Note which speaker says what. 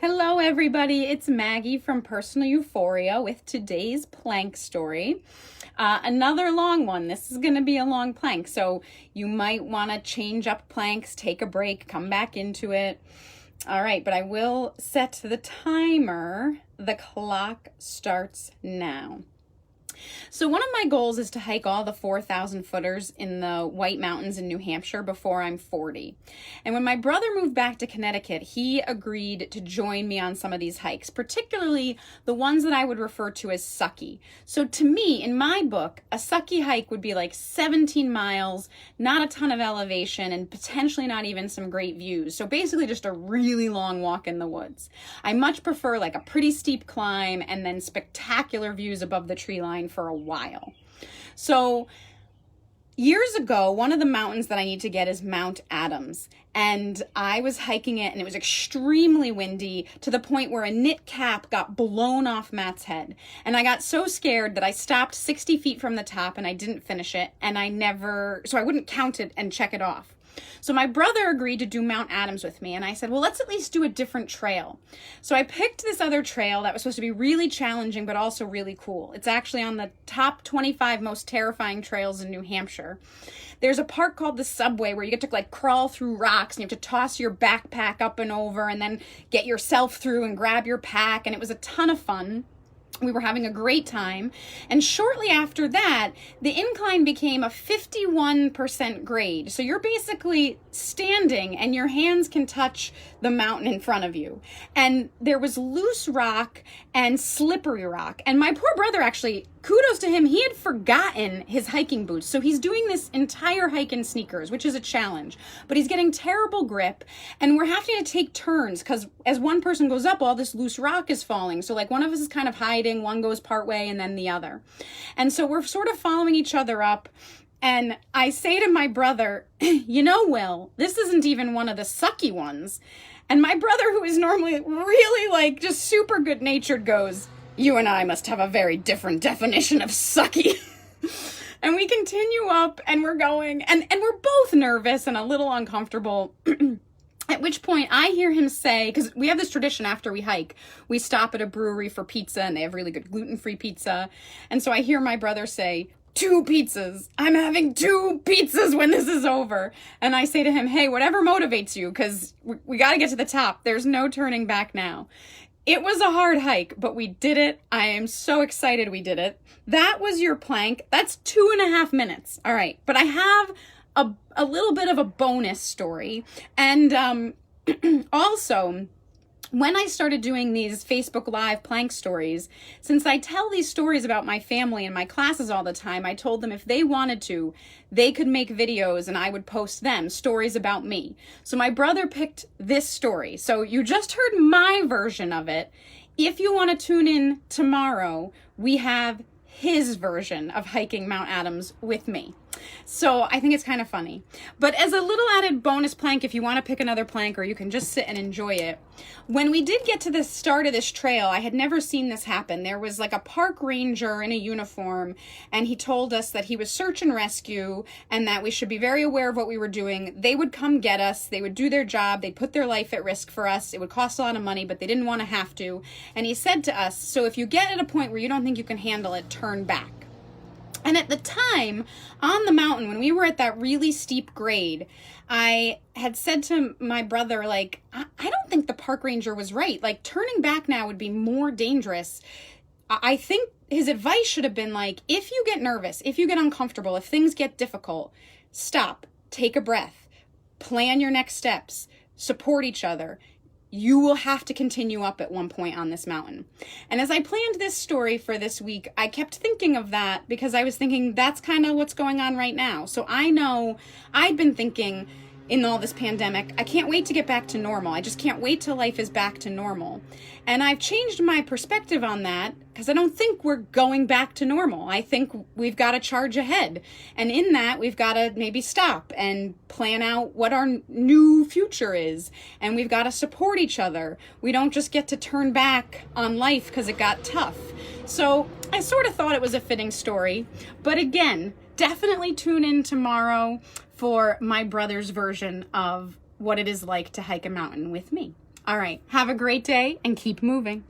Speaker 1: Hello everybody, it's Maggie from Personal Euphoria with today's plank story. Another long one. This is going to be a long plank, so you might want to change up planks, take a break, come back into it. All right, but I will set the timer. The clock starts now. So one of my goals is to hike all the 4,000 footers in the White Mountains in New Hampshire before I'm 40. And when my brother moved back to Connecticut, he agreed to join me on some of these hikes, particularly the ones that I would refer to as sucky. So to me, in my book, a sucky hike would be like 17 miles, not a ton of elevation, and potentially not even some great views. So basically just a really long walk in the woods. I much prefer like a pretty steep climb and then spectacular views above the tree line for a while. So years ago, one of the mountains that I need to get is Mount Adams. And I was hiking it and it was extremely windy to the point where a knit cap got blown off Matt's head. And I got so scared that I stopped 60 feet from the top and I didn't finish it. And so I wouldn't count it and check it off. So my brother agreed to do Mount Adams with me, and I said, well, let's at least do a different trail. So I picked this other trail that was supposed to be really challenging, but also really cool. It's actually on the top 25 most terrifying trails in New Hampshire. There's a park called the Subway where you get to like crawl through rocks and you have to toss your backpack up and over and then get yourself through and grab your pack, and it was a ton of fun. We were having a great time. And shortly after that, the incline became a 51% grade. So you're basically standing and your hands can touch the mountain in front of you. And there was loose rock and slippery rock. And my poor brother, actually, kudos to him, he had forgotten his hiking boots. So he's doing this entire hike in sneakers, which is a challenge. But he's getting terrible grip. And we're having to take turns because as one person goes up, all this loose rock is falling. So like one of us is kind of hiding, one goes part way and then the other. And so we're sort of following each other up. And I say to my brother, you know, Will, this isn't even one of the sucky ones. And my brother, who is normally really like just super good natured, goes, you and I must have a very different definition of sucky. And we continue up and we're going and we're both nervous and a little uncomfortable. At which point I hear him say, because we have this tradition after we hike, we stop at a brewery for pizza and they have really good gluten-free pizza. And so I hear my brother say, 2 pizzas. I'm having 2 pizzas when this is over. And I say to him, hey, whatever motivates you, because we got to get to the top. There's no turning back now. It was a hard hike, but we did it. I am so excited we did it. That was your plank. That's 2.5 minutes. All right. But I have a little bit of a bonus story. And also, when I started doing these Facebook Live plank stories, since I tell these stories about my family in my classes all the time, I told them if they wanted to, they could make videos and I would post them, stories about me. So my brother picked this story. So you just heard my version of it. If you want to tune in tomorrow, we have his version of hiking Mount Adams with me. So I think it's kind of funny. But as a little added bonus plank, if you want to pick another plank or you can just sit and enjoy it, when we did get to the start of this trail, I had never seen this happen. There was like a park ranger in a uniform, and he told us that he was search and rescue and that we should be very aware of what we were doing. They would come get us. They would do their job. They'd put their life at risk for us. It would cost a lot of money, but they didn't want to have to. And he said to us, so if you get at a point where you don't think you can handle it, turn back. And at the time, on the mountain, when we were at that really steep grade, I had said to my brother, like, I don't think the park ranger was right. Like, turning back now would be more dangerous. I think his advice should have been like, if you get nervous, if you get uncomfortable, if things get difficult, stop, take a breath, plan your next steps, support each other. You will have to continue up at one point on this mountain. And as I planned this story for this week, I kept thinking of that because I was thinking that's kind of what's going on right now. So I know I'd been thinking in all this pandemic, I can't wait to get back to normal. I just can't wait till life is back to normal. And I've changed my perspective on that because I don't think we're going back to normal. I think we've got to charge ahead. And in that, we've got to maybe stop and plan out what our new future is. And we've got to support each other. We don't just get to turn back on life because it got tough. So I sort of thought it was a fitting story. But again, definitely tune in tomorrow for my brother's version of what it is like to hike a mountain with me. All right, have a great day and keep moving.